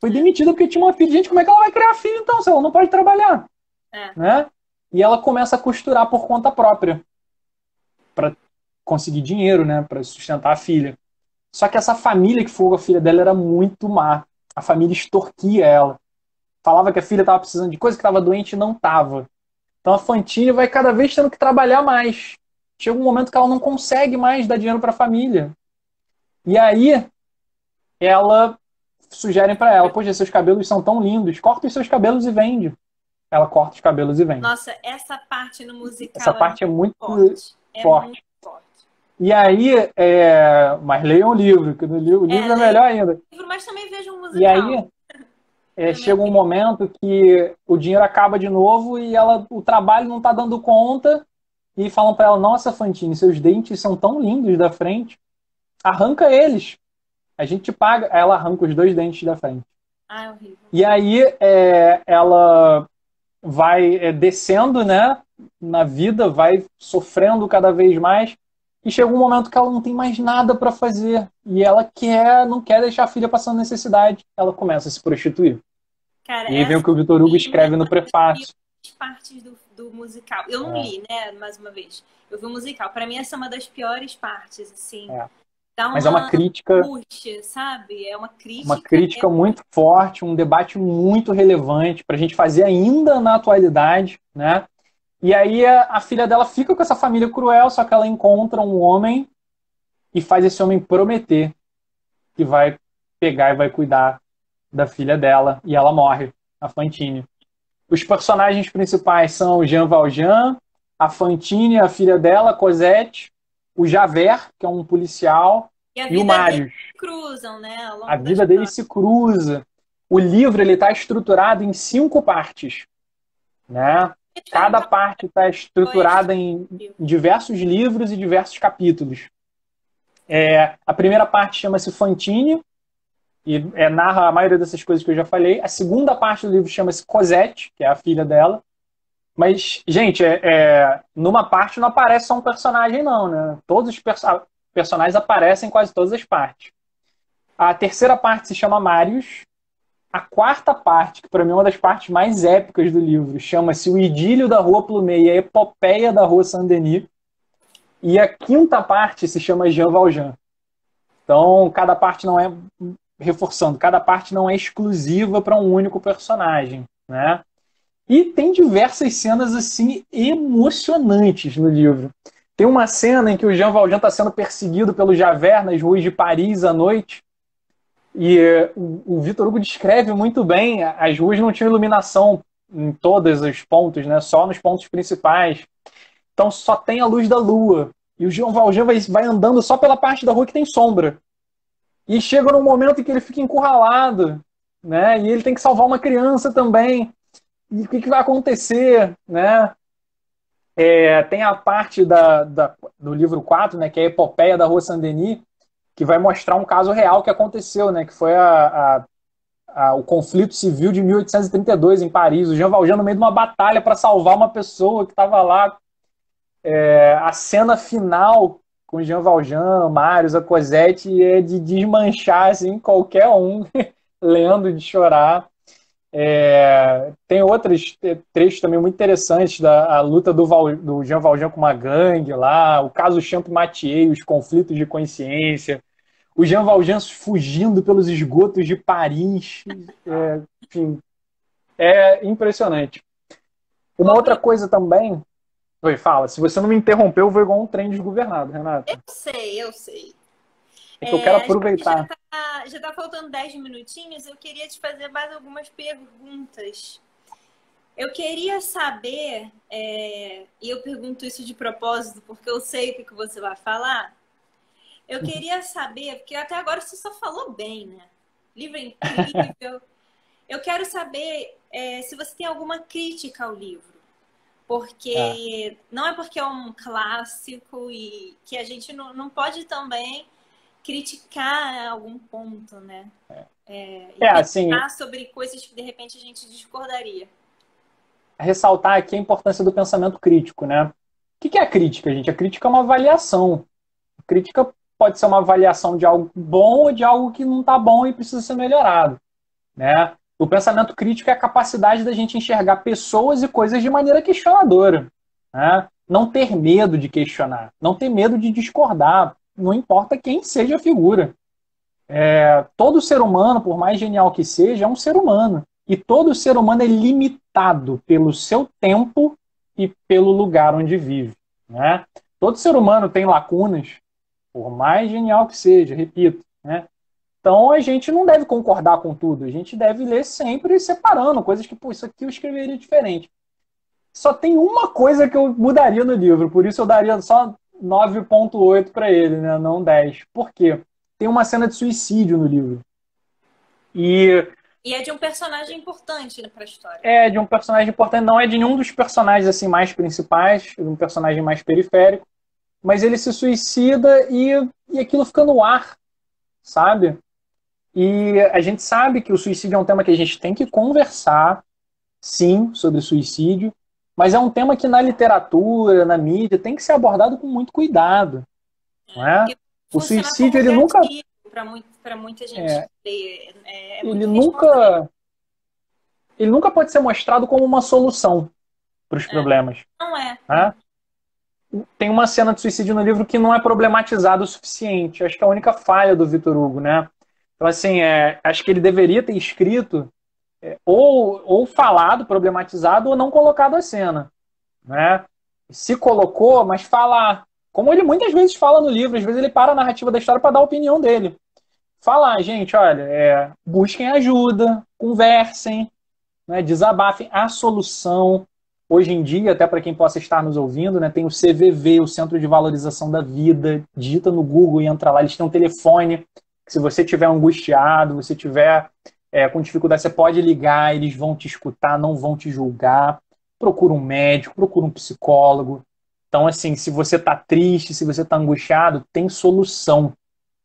Foi demitida porque tinha uma filha. Gente, como é que ela vai criar filho então, se ela não pode trabalhar? É. Né? E ela começa a costurar por conta própria para conseguir dinheiro, né? Para sustentar a filha. Só que essa família que foi a filha dela era muito má. A família extorquia ela. Falava que a filha estava precisando de coisa, que estava doente e não estava. Então a Fantine vai cada vez tendo que trabalhar mais. Chega um momento que ela não consegue mais dar dinheiro para a família. E aí ela sugere para ela: poxa, seus cabelos são tão lindos, corta os seus cabelos e vende. Ela corta os cabelos e vende. Nossa, essa parte no musical Essa parte é muito forte. É forte. muito forte. E aí, mas leiam o livro, que o livro é melhor ainda. Mas também vejo um musical. E aí, chega um momento que o dinheiro acaba de novo e o trabalho não está dando conta. E falam para ela: nossa, Fantine, seus dentes são tão lindos da frente. Arranca eles. A gente te paga. Ela arranca os 2 dentes da frente. Ah, é horrível. E aí, ela vai descendo, né, na vida, vai sofrendo cada vez mais. E chega um momento que ela não tem mais nada para fazer. E ela não quer deixar a filha passando necessidade. Ela começa a se prostituir. Cara, e aí vem o que o Vitor Hugo escreve no prefácio. Partes do musical. Eu não li, né, mais uma vez. Eu vi o musical. Para mim, essa é uma das piores partes, assim. Mas é uma crítica, sabe? É uma crítica muito forte, um debate muito relevante para a gente fazer ainda na atualidade, né? E aí a filha dela fica com essa família cruel, só que ela encontra um homem e faz esse homem prometer que vai pegar e vai cuidar da filha dela, e ela morre, a Fantine. Os personagens principais são o Jean Valjean, a Fantine, a filha dela, Cosette, o Javert, que é um policial, e o Marius. Cruzam, né? A vida deles se cruza. O livro está estruturado em 5 partes, né? Cada parte está estruturada em diversos livros e diversos capítulos. A primeira parte chama-se Fantine, e narra a maioria dessas coisas que eu já falei. A segunda parte do livro chama-se Cosette, que é a filha dela. Mas, gente, numa parte não aparece só um personagem, não, né? Todos os personagens aparecem em quase todas as partes. A terceira parte se chama Marius. A quarta parte, que para mim é uma das partes mais épicas do livro, chama-se O Idílio da Rua Plumet e a Epopeia da Rua Saint-Denis. E a quinta parte se chama Jean Valjean. Então, cada parte não é... Reforçando, cada parte não é exclusiva para um único personagem, né? E tem diversas cenas, assim, emocionantes no livro. Tem uma cena em que o Jean Valjean está sendo perseguido pelo Javert nas ruas de Paris à noite. E o Vitor Hugo descreve muito bem. As ruas não tinham iluminação em todos os pontos, né? Só nos pontos principais. Então só tem a luz da lua. E o Jean Valjean vai andando só pela parte da rua que tem sombra. E chega num momento em que ele fica encurralado, né? E ele tem que salvar uma criança também. E o que vai acontecer, né? Tem a parte do livro 4, né, que é a Epopeia da Rua Saint-Denis, que vai mostrar um caso real que aconteceu, né, que foi o conflito civil de 1832 em Paris. O Jean Valjean no meio de uma batalha para salvar uma pessoa que estava lá. A cena final com o Jean Valjean, Marius, a Cosette, é de desmanchar assim, qualquer um lendo, de chorar. Tem outros trechos também muito interessantes a luta do Jean Valjean com uma gangue lá, o caso Champmathieu, os conflitos de consciência, o Jean Valjean fugindo pelos esgotos de Paris. Enfim, é impressionante. Uma outra coisa também... Oi, fala. Se você não me interrompeu, eu vou igual um trem desgovernado, Renata. Eu sei. É que eu quero aproveitar. já tá faltando 10 minutinhos, eu queria te fazer mais algumas perguntas. Eu queria saber, e eu pergunto isso de propósito, porque eu sei o que você vai falar. Eu queria saber, porque até agora você só falou bem, né? Livro é incrível. Eu quero saber se você tem alguma crítica ao livro. Porque não é porque é um clássico e que a gente não pode também criticar algum ponto, né? E assim, pensar sobre coisas que de repente a gente discordaria. ressaltar aqui a importância do pensamento crítico, né? O que é a crítica, gente? A crítica é uma avaliação. A crítica pode ser uma avaliação de algo bom ou de algo que não está bom e precisa ser melhorado, né? O pensamento crítico é a capacidade da gente enxergar pessoas e coisas de maneira questionadora, né? Não ter medo de questionar, não ter medo de discordar, não importa quem seja a figura. Todo ser humano, por mais genial que seja, é um ser humano. E todo ser humano é limitado pelo seu tempo e pelo lugar onde vive, né? Todo ser humano tem lacunas, por mais genial que seja, repito, né? Então a gente não deve concordar com tudo, a gente deve ler sempre separando coisas que, pô, isso aqui eu escreveria diferente. Só tem uma coisa que eu mudaria no livro, por isso eu daria só 9,8 para ele, né? Não 10. Por quê? Tem uma cena de suicídio no livro. E é de um personagem importante, né, para a história. É de um personagem importante, não é de nenhum dos personagens assim mais principais, é de um personagem mais periférico, mas ele se suicida e aquilo fica no ar, sabe? E a gente sabe que o suicídio é um tema que a gente tem que conversar, sim, sobre suicídio, mas é um tema que na literatura, na mídia, tem que ser abordado com muito cuidado, não é? O suicídio, ele nunca... Para muita gente ele nunca pode ser mostrado como uma solução para os problemas. Não é. Né? Tem uma cena de suicídio no livro que não é problematizada o suficiente. Acho que é a única falha do Victor Hugo, né? Então, assim, acho que ele deveria ter escrito ou falado, problematizado, ou não colocado a cena. Né? Se colocou, mas falar. Como ele muitas vezes fala no livro, às vezes ele para a narrativa da história para dar a opinião dele. Falar, gente, olha, busquem ajuda, conversem, né, desabafem a solução. Hoje em dia, até para quem possa estar nos ouvindo, né, tem o CVV, o Centro de Valorização da Vida. Digita no Google e entra lá. Eles têm um telefone que, se você estiver angustiado, você estiver com dificuldade, você pode ligar, eles vão te escutar, não vão te julgar. Procura um médico, procura um psicólogo. Então, assim, se você está triste, se você está angustiado, tem solução.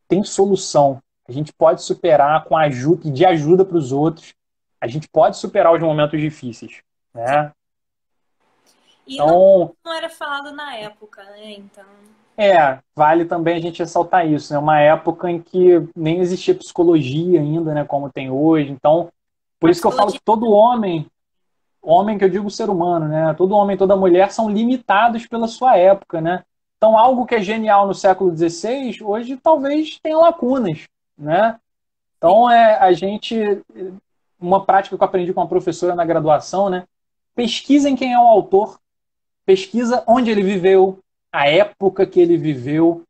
Tem solução. A gente pode superar com ajuda, pedir ajuda para os outros. A gente pode superar os momentos difíceis, né? E então, não era falado na época, né? Então... vale também a gente ressaltar isso, né? Uma época em que nem existia psicologia ainda, né? Como tem hoje. Então, por isso que eu falo que todo homem que eu digo ser humano, né? Todo homem, toda mulher são limitados pela sua época, né? Então, algo que é genial no século XVI, hoje talvez tenha lacunas, né? Então, uma prática que eu aprendi com uma professora na graduação, né? Pesquisem quem é o autor, pesquisa onde ele viveu, a época que ele viveu,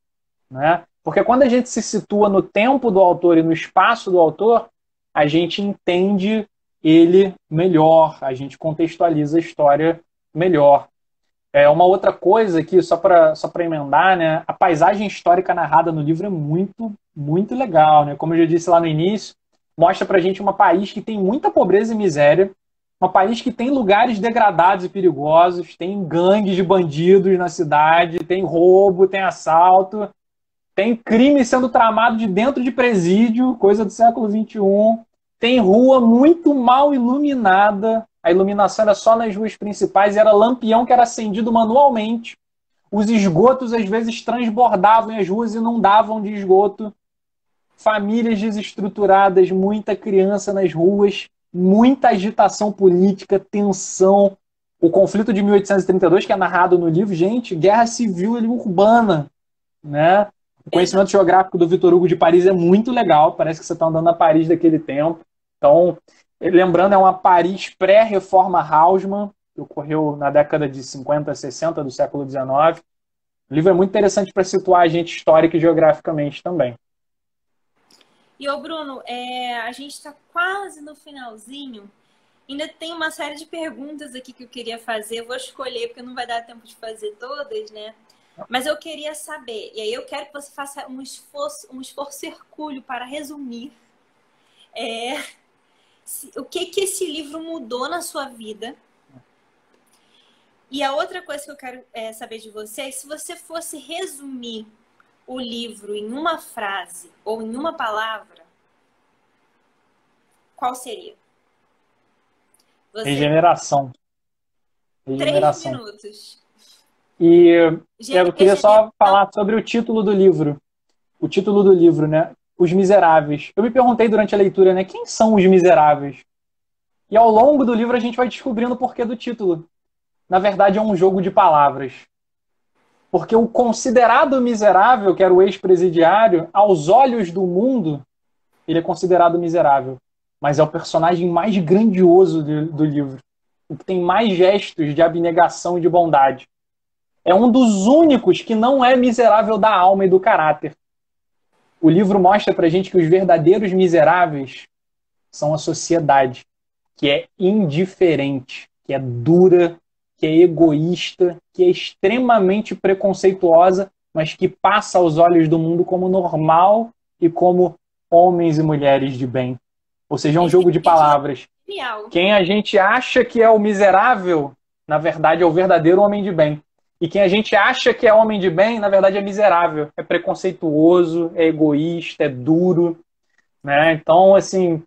né? Porque quando a gente se situa no tempo do autor e no espaço do autor, a gente entende ele melhor, a gente contextualiza a história melhor. Uma outra coisa aqui, só para emendar, né? A paisagem histórica narrada no livro é muito, muito legal, né? Como eu já disse lá no início, mostra pra gente um país que tem muita pobreza e miséria, um país que tem lugares degradados e perigosos, tem gangues de bandidos na cidade, tem roubo, tem assalto, tem crime sendo tramado de dentro de presídio, coisa do século XXI, tem rua muito mal iluminada, a iluminação era só nas ruas principais e era lampião que era acendido manualmente. Os esgotos às vezes transbordavam as ruas e não davam de esgoto. Famílias desestruturadas, muita criança nas ruas, muita agitação política, tensão. O conflito de 1832, que é narrado no livro, gente, guerra civil urbana, né? O conhecimento geográfico do Victor Hugo de Paris é muito legal, parece que você está andando na Paris daquele tempo. Então, lembrando, é uma Paris pré-reforma Haussmann, que ocorreu na década de 50, 60 do século XIX. O livro é muito interessante para situar a gente histórica e geograficamente também. E, ô Bruno, a gente está quase no finalzinho. Ainda tem uma série de perguntas aqui que eu queria fazer. Eu vou escolher, porque não vai dar tempo de fazer todas, né? Mas eu queria saber, e aí eu quero que você faça um esforço hercúleo para resumir o que esse livro mudou na sua vida. E a outra coisa que eu quero saber de você é se você fosse resumir o livro em uma frase ou em uma palavra, qual seria? Regeneração. 3 minutos. E eu queria só falar sobre o título do livro. O título do livro, né? Os Miseráveis. Eu me perguntei durante a leitura, né? Quem são os miseráveis? E ao longo do livro a gente vai descobrindo o porquê do título. Na verdade, é um jogo de palavras. Porque o considerado miserável, que era o ex-presidiário, aos olhos do mundo, ele é considerado miserável. Mas é o personagem mais grandioso do livro. O que tem mais gestos de abnegação e de bondade. É um dos únicos que não é miserável da alma e do caráter. O livro mostra pra gente que os verdadeiros miseráveis são a sociedade, que é indiferente, que é dura, que é egoísta, que é extremamente preconceituosa, mas que passa aos olhos do mundo como normal e como homens e mulheres de bem. Ou seja, é um jogo de palavras. Quem a gente acha que é o miserável, na verdade é o verdadeiro homem de bem. E quem a gente acha que é homem de bem, na verdade é miserável, é preconceituoso, é egoísta, é duro, né? Então, assim,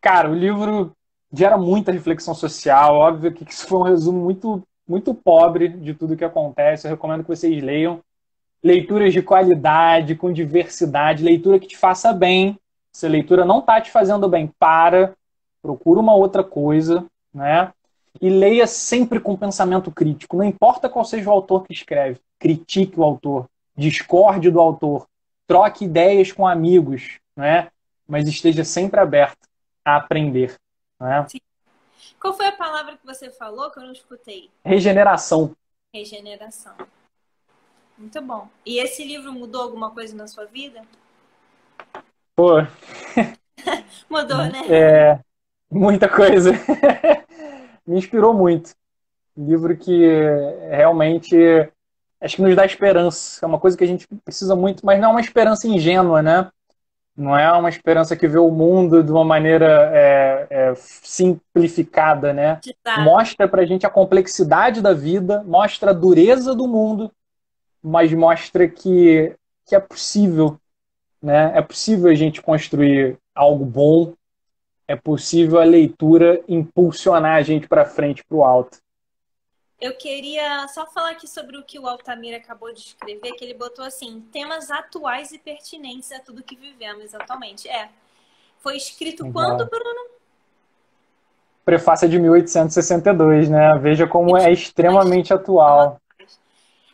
cara, o livro gera muita reflexão social. Óbvio que isso foi um resumo muito, muito pobre de tudo que acontece. Eu recomendo que vocês leiam. Leituras de qualidade, com diversidade, leitura que te faça bem. Se a leitura não está te fazendo bem, procura uma outra coisa, né? E leia sempre com pensamento crítico. Não importa qual seja o autor que escreve. Critique o autor, discorde do autor, troque ideias com amigos, né? Mas esteja sempre aberto a aprender. Né? Sim. Qual foi a palavra que você falou que eu não escutei? Regeneração. Regeneração. Muito bom. E esse livro mudou alguma coisa na sua vida? Pô. Mudou, né? Muita coisa. Me inspirou muito. Um livro que realmente acho que nos dá esperança. É uma coisa que a gente precisa muito, mas não é uma esperança ingênua, né? Não é uma esperança que vê o mundo de uma maneira simplificada, né? Mostra pra gente a complexidade da vida, mostra a dureza do mundo, mas mostra que é possível, né? É possível a gente construir algo bom, é possível a leitura impulsionar a gente para frente, para o alto. Eu queria só falar aqui sobre o que o Altamir acabou de escrever, que ele botou assim, temas atuais e pertinentes a tudo que vivemos atualmente. Foi escrito quando, Bruno? Prefácio de 1862, né? Veja como é extremamente atual.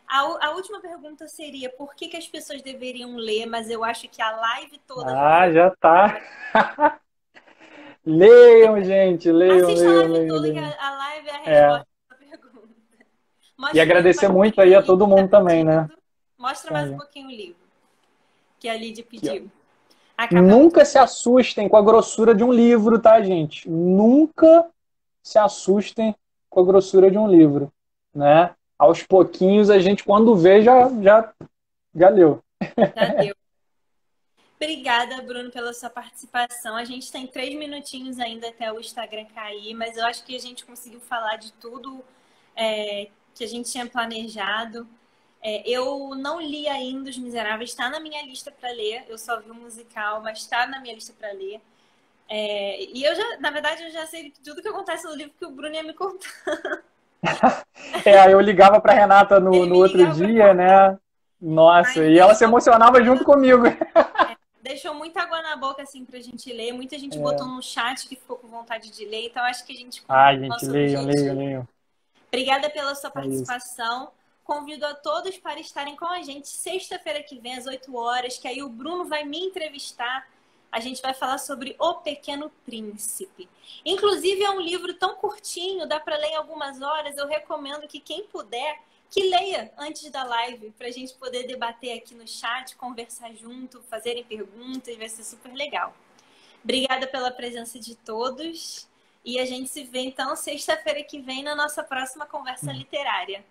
A última pergunta seria, por que as pessoas deveriam ler, mas eu acho que a live toda... já tá. Leiam, gente, leiam, assista leiam, a live leiam, toda, leiam. que a live é a resposta à pergunta. E agradecer muito aí a todo mundo também, né? Mostra mais um pouquinho o livro que a Lídia pediu. Nunca se assustem com a grossura de um livro, tá, gente? Nunca se assustem com a grossura de um livro, né? Aos pouquinhos a gente, quando vê, já leu. Já deu. Obrigada, Bruno, pela sua participação. A gente tem 3 minutinhos ainda até o Instagram cair, mas eu acho que a gente conseguiu falar de tudo que a gente tinha planejado. Eu não li ainda Os Miseráveis, está na minha lista para ler. Eu só vi o musical, mas está na minha lista para ler. E eu já, na verdade, eu já sei tudo que acontece no livro que o Bruno ia me contar. Eu ligava para Renata no outro dia, né? Nossa, e ela se emocionava junto comigo. Deixou muita água na boca, assim, pra gente ler. Muita gente botou no chat que ficou com vontade de ler. Então, acho que a gente... gente, leiam. Obrigada pela sua participação. Convido a todos para estarem com a gente sexta-feira que vem, às 8 horas, que aí o Bruno vai me entrevistar. A gente vai falar sobre O Pequeno Príncipe. Inclusive, é um livro tão curtinho, dá para ler em algumas horas. Eu recomendo que quem puder, que leia antes da live, para a gente poder debater aqui no chat, conversar junto, fazerem perguntas, vai ser super legal. Obrigada pela presença de todos e a gente se vê então sexta-feira que vem na nossa próxima conversa literária.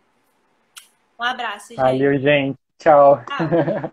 Um abraço, gente. Valeu, gente. Tchau. Tchau.